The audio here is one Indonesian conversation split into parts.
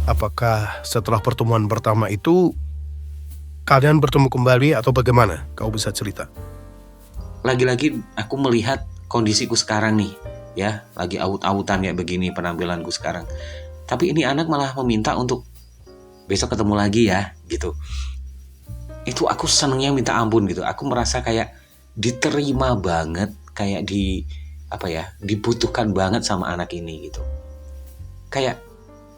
Apakah setelah pertemuan pertama itu kalian bertemu kembali atau bagaimana? Kau bisa cerita? Lagi-lagi aku melihat kondisiku sekarang nih, ya, lagi aut-autan kayak begini penampilanku sekarang. Tapi ini anak malah meminta untuk besok ketemu lagi ya, gitu. Itu aku senengnya minta ampun gitu. Aku merasa kayak diterima banget, kayak dibutuhkan banget sama anak ini gitu. Kayak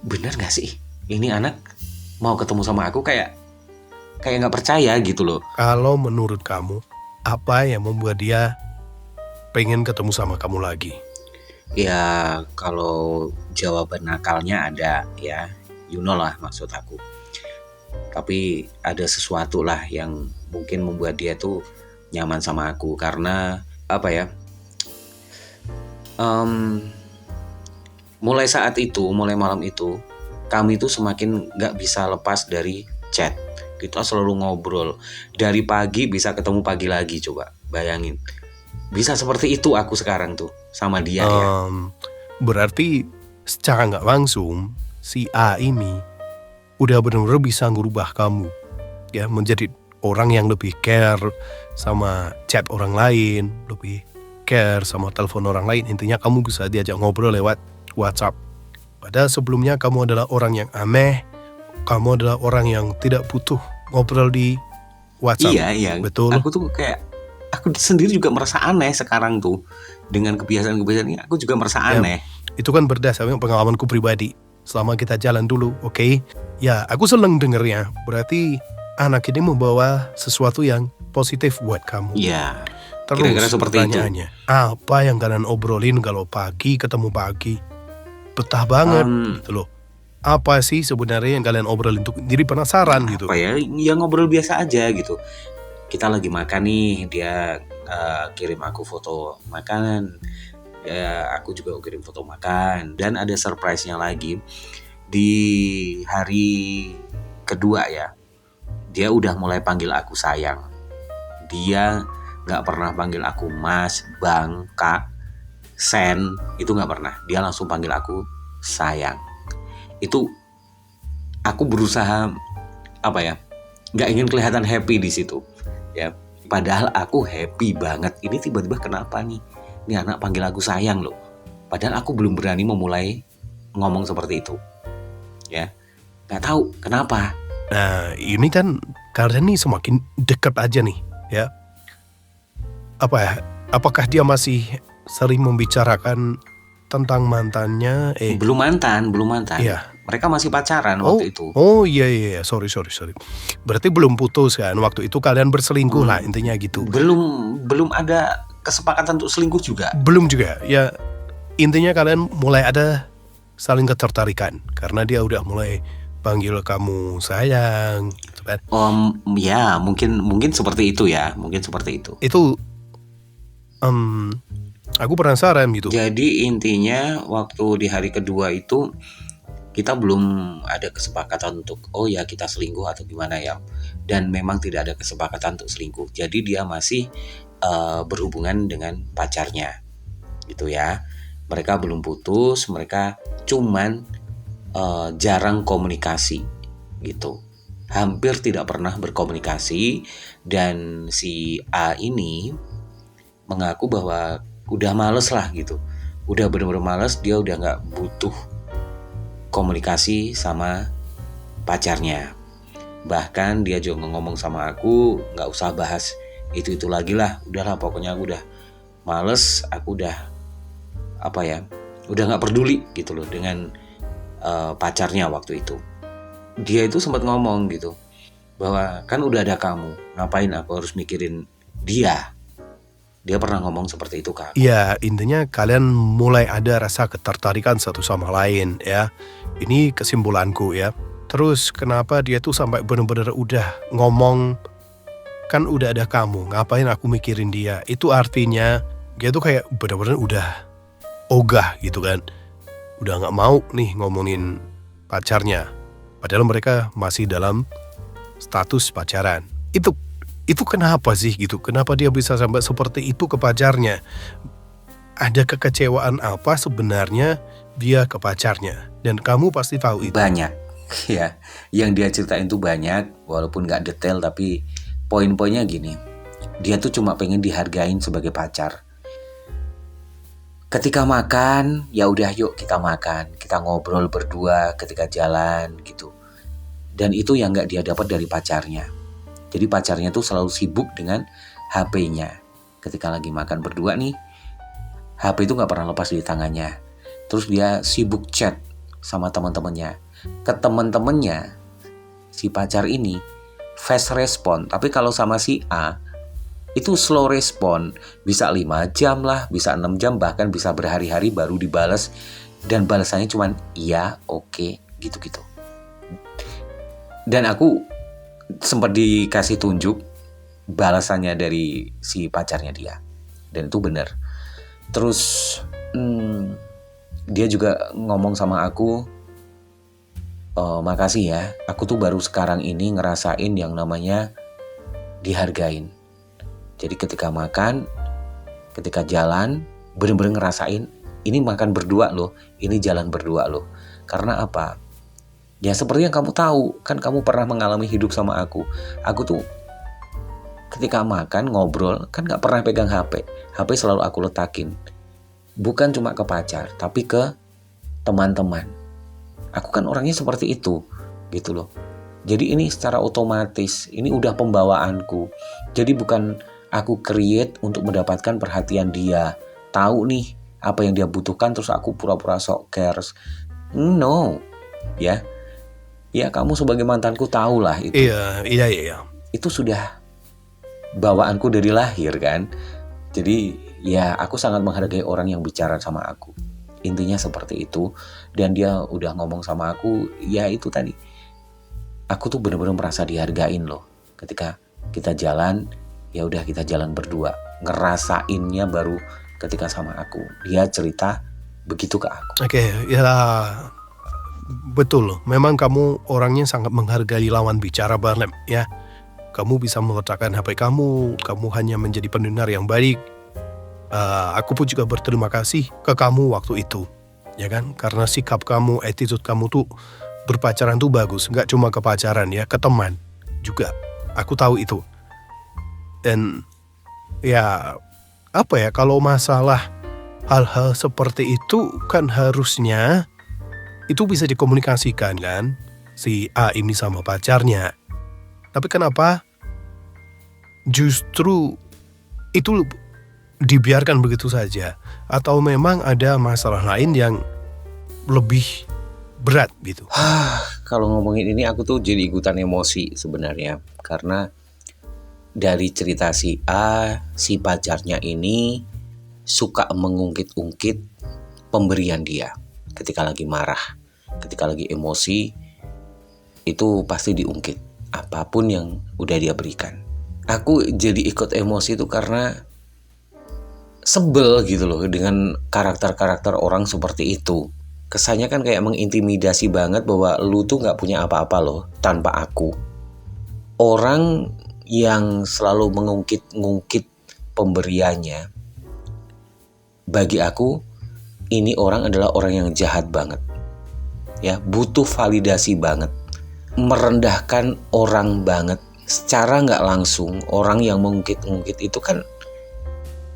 bener gak sih? Ini anak mau ketemu sama aku kayak nggak percaya gitu loh. Kalau menurut kamu, apa yang membuat dia pengen ketemu sama kamu lagi? Ya kalau jawaban nakalnya ada ya, you know lah maksud aku. Tapi ada sesuatu lah yang mungkin membuat dia tuh nyaman sama aku. Karena apa ya, mulai saat itu, mulai malam itu, kami tuh semakin gak bisa lepas dari chat. Kita selalu ngobrol. Dari pagi bisa ketemu pagi lagi, coba bayangin. Bisa seperti itu aku sekarang tuh sama dia ya. Berarti secara nggak langsung si A ini udah benar-benar bisa ngubah kamu ya menjadi orang yang lebih care sama chat orang lain, lebih care sama telepon orang lain. Intinya kamu bisa diajak ngobrol lewat WhatsApp. Padahal sebelumnya kamu adalah orang yang aneh, kamu adalah orang yang tidak butuh ngobrol di WhatsApp. Iya. Betul. Aku tuh kayak, aku sendiri juga merasa aneh sekarang tuh. Dengan kebiasaan-kebiasaan ini aku juga merasa aneh. Itu kan berdasarkan pengalamanku pribadi. Selama kita jalan dulu, oke? Ya, aku seneng dengernya. Berarti anak ini membawa sesuatu yang positif buat kamu. Iya. Terus Kira-kira seperti itu. pertanyaannya, apa yang kalian obrolin kalau pagi ketemu pagi? Betah banget gitu loh. Apa sih sebenarnya yang kalian obrolin tuh? Jadi penasaran gitu. Apa ya, ngobrol biasa aja gitu. Kita lagi makan nih, dia kirim aku foto makanan, aku juga kirim foto makan. Dan ada surprise-nya lagi di hari kedua ya, dia udah mulai panggil aku sayang. Dia gak pernah panggil aku mas, bang, kak, sen, itu gak pernah. Dia langsung panggil aku sayang. Itu aku berusaha gak ingin kelihatan happy di situ ya, padahal aku happy banget. Ini tiba-tiba kenapa nih ini anak panggil aku sayang loh, padahal aku belum berani memulai ngomong seperti itu ya, nggak tahu kenapa. Nah ini kan kalian nih semakin dekat aja nih ya. Apakah dia masih sering membicarakan tentang mantannya? Belum mantan. Iya. Mereka masih pacaran waktu itu. Oh iya, sorry. Berarti belum putus kan? Waktu itu kalian berselingkuh lah intinya gitu. Belum ada kesepakatan untuk selingkuh juga. Belum juga, ya intinya kalian mulai ada saling ketertarikan karena dia udah mulai panggil kamu sayang, gitu kan? Ya mungkin seperti itu ya, mungkin seperti itu. Itu, aku penasaran gitu. Jadi intinya waktu di hari kedua itu kita belum ada kesepakatan untuk kita selingkuh atau gimana ya, dan memang tidak ada kesepakatan untuk selingkuh. Jadi dia masih berhubungan dengan pacarnya gitu ya. Mereka belum putus, mereka cuman jarang komunikasi gitu, hampir tidak pernah berkomunikasi. Dan si A ini mengaku bahwa udah males lah gitu, udah bener-bener males, dia udah gak butuh komunikasi sama pacarnya. Bahkan dia juga ngomong sama aku, gak usah bahas itu lagi lah, udahlah pokoknya aku udah males, aku udah udah gak peduli gitu loh dengan pacarnya waktu itu. Dia itu sempat ngomong gitu bahwa kan udah ada kamu, ngapain aku harus mikirin dia. Dia pernah ngomong seperti itu Kak. Iya, intinya kalian mulai ada rasa ketertarikan satu sama lain ya. Ini kesimpulanku ya. Terus kenapa dia tuh sampai benar-benar udah ngomong, kan udah ada kamu, ngapain aku mikirin dia. Itu artinya dia tuh kayak benar-benar udah ogah gitu kan. Udah gak mau nih ngomongin pacarnya. Padahal mereka masih dalam status pacaran. Itu kenapa sih gitu? Kenapa dia bisa sampai seperti itu ke pacarnya? Ada kekecewaan apa sebenarnya dia ke pacarnya? Dan kamu pasti tahu itu. Banyak. Ya, yang dia ceritain tuh banyak, walaupun nggak detail tapi poin-poinnya gini. Dia tuh cuma pengen dihargain sebagai pacar. Ketika makan, ya udah yuk kita makan, kita ngobrol berdua ketika jalan gitu. Dan itu yang nggak dia dapat dari pacarnya. Jadi pacarnya tuh selalu sibuk dengan HP-nya. Ketika lagi makan berdua nih, HP itu nggak pernah lepas di tangannya. Terus dia sibuk chat sama teman-temannya. Ke teman-temannya, si pacar ini fast respon. Tapi kalau sama si A, itu slow respon. Bisa 5 jam lah, bisa 6 jam, bahkan bisa berhari-hari baru dibalas. Dan balasannya cuma iya, oke, gitu-gitu. Dan aku sempat dikasih tunjuk balasannya dari si pacarnya dia. Dan itu benar. Terus dia juga ngomong sama aku, makasih ya, aku tuh baru sekarang ini ngerasain yang namanya dihargain. Jadi ketika makan, ketika jalan, bener-bener ngerasain ini makan berdua loh, ini jalan berdua loh. Karena apa? Ya seperti yang kamu tahu, kan kamu pernah mengalami hidup sama aku. Aku tuh ketika makan, ngobrol, kan gak pernah pegang HP. HP selalu aku letakin. Bukan cuma ke pacar, tapi ke teman-teman. Aku kan orangnya seperti itu, gitu loh. Jadi ini secara otomatis, ini udah pembawaanku. Jadi bukan aku create untuk mendapatkan perhatian dia. Tahu nih apa yang dia butuhkan, terus aku pura-pura sok cares. No, ya. Ya kamu sebagai mantanku tahulah itu. Iya. Itu sudah bawaanku dari lahir kan. Jadi ya aku sangat menghargai orang yang bicara sama aku. Intinya seperti itu. Dan dia udah ngomong sama aku, ya itu tadi. Aku tuh benar-benar merasa dihargain loh. Ketika kita jalan, ya udah kita jalan berdua. Ngerasainnya baru ketika sama aku. Dia cerita begitu ke aku. Oke, ya betul loh. Memang kamu orangnya sangat menghargai lawan bicara banget ya. Kamu bisa meletakkan HP kamu hanya menjadi pendengar yang baik. Aku pun juga berterima kasih ke kamu waktu itu, ya kan? Karena sikap kamu, attitude kamu tuh berpacaran tuh bagus. Nggak cuma ke pacaran ya, ke teman juga. Aku tahu itu. Dan ya apa ya, kalau masalah hal-hal seperti itu kan harusnya itu bisa dikomunikasikan kan, si A ini sama pacarnya. Tapi kenapa justru itu dibiarkan begitu saja? Atau memang ada masalah lain yang lebih berat gitu? Kalau ngomongin ini aku tuh jadi ikutan emosi sebenarnya. Karena dari cerita si A, si pacarnya ini suka mengungkit-ungkit pemberian dia. Ketika lagi marah, ketika lagi emosi, itu pasti diungkit apapun yang udah dia berikan. Aku jadi ikut emosi itu karena sebel gitu loh dengan karakter-karakter orang seperti itu. Kesannya kan kayak mengintimidasi banget bahwa lu tuh gak punya apa-apa loh tanpa aku. Orang yang selalu mengungkit-ungkit pemberiannya, bagi aku ini orang adalah orang yang jahat banget. Ya, butuh validasi banget. Merendahkan orang banget. Secara gak langsung, orang yang mengungkit-ungkit itu kan,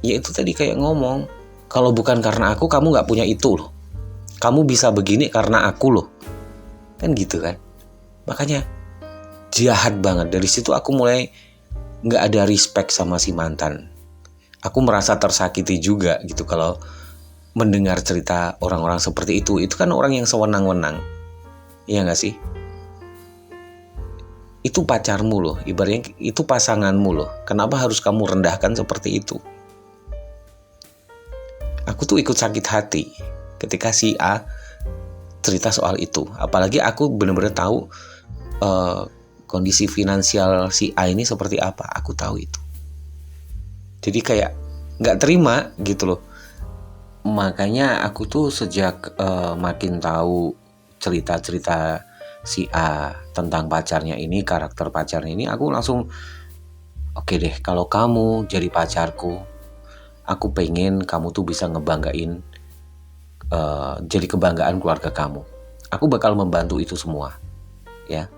ya itu tadi kayak ngomong, kalau bukan karena aku, kamu gak punya itu loh. Kamu bisa begini karena aku loh. Kan gitu kan. Makanya jahat banget. Dari situ aku mulai gak ada respect sama si mantan. Aku merasa tersakiti juga gitu kalau mendengar cerita orang-orang seperti itu. Itu kan orang yang sewenang-wenang. Iya gak sih? Itu pacarmu loh. Ibaratnya itu pasanganmu loh. Kenapa harus kamu rendahkan seperti itu? Aku tuh ikut sakit hati ketika si A cerita soal itu. Apalagi aku benar-benar tahu kondisi finansial si A ini seperti apa. Aku tahu itu. Jadi kayak gak terima gitu loh. Makanya aku tuh sejak makin tahu cerita-cerita si A tentang pacarnya ini, karakter pacarnya ini, aku langsung oke deh, kalau kamu jadi pacarku, aku pengen kamu tuh bisa ngebanggain, jadi kebanggaan keluarga kamu. Aku bakal membantu itu semua. ya.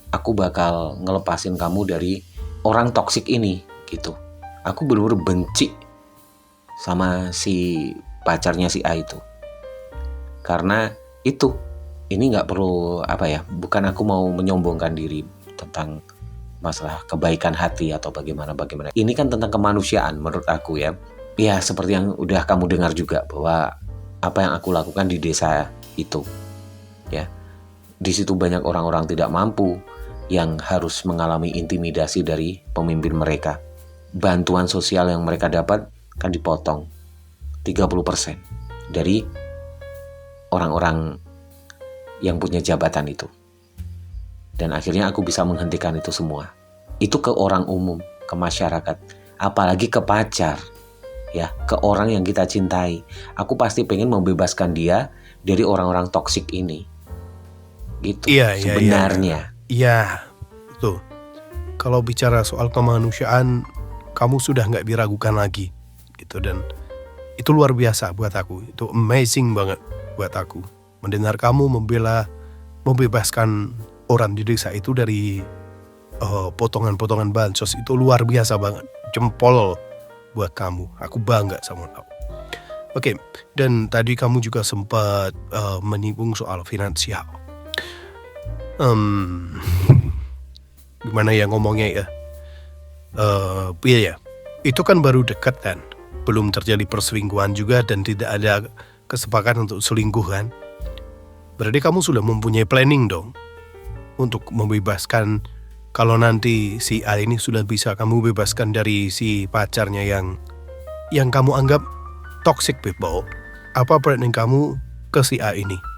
Aku bakal ngelepasin kamu dari orang toksik ini gitu. Aku bener-bener benci sama si pacarnya si A itu. Karena itu, ini nggak perlu bukan aku mau menyombongkan diri tentang masalah kebaikan hati atau bagaimana. Ini kan tentang kemanusiaan menurut aku ya. Ya seperti yang udah kamu dengar juga bahwa apa yang aku lakukan di desa itu, ya. Di situ banyak orang-orang tidak mampu yang harus mengalami intimidasi dari pemimpin mereka. Bantuan sosial yang mereka dapat kan dipotong 30% dari orang-orang yang punya jabatan itu. Dan akhirnya aku bisa menghentikan itu semua. Itu ke orang umum, ke masyarakat, apalagi ke pacar, ya, ke orang yang kita cintai. Aku pasti pengen membebaskan dia dari orang-orang toksik ini. Gitu. Iya, sebenarnya. Iya, tuh. Kalau bicara soal kemanusiaan, kamu sudah nggak diragukan lagi, gitu. Dan itu luar biasa buat aku. Itu amazing banget buat aku. Mendengar kamu membebaskan orang di desa itu dari potongan-potongan bansos itu luar biasa banget. Jempol buat kamu. Aku bangga sama kamu. Oke, dan tadi kamu juga sempat menyinggung soal finansial. Gimana ya ngomongnya ya? Iya, itu kan baru dekat kan, belum terjadi perselingkuhan juga dan tidak ada kesepakatan untuk selingkuh kan. Berarti kamu sudah mempunyai planning dong untuk membebaskan, kalau nanti si A ini sudah bisa kamu bebaskan dari si pacarnya yang kamu anggap toxic people. Apa planning kamu ke si A ini?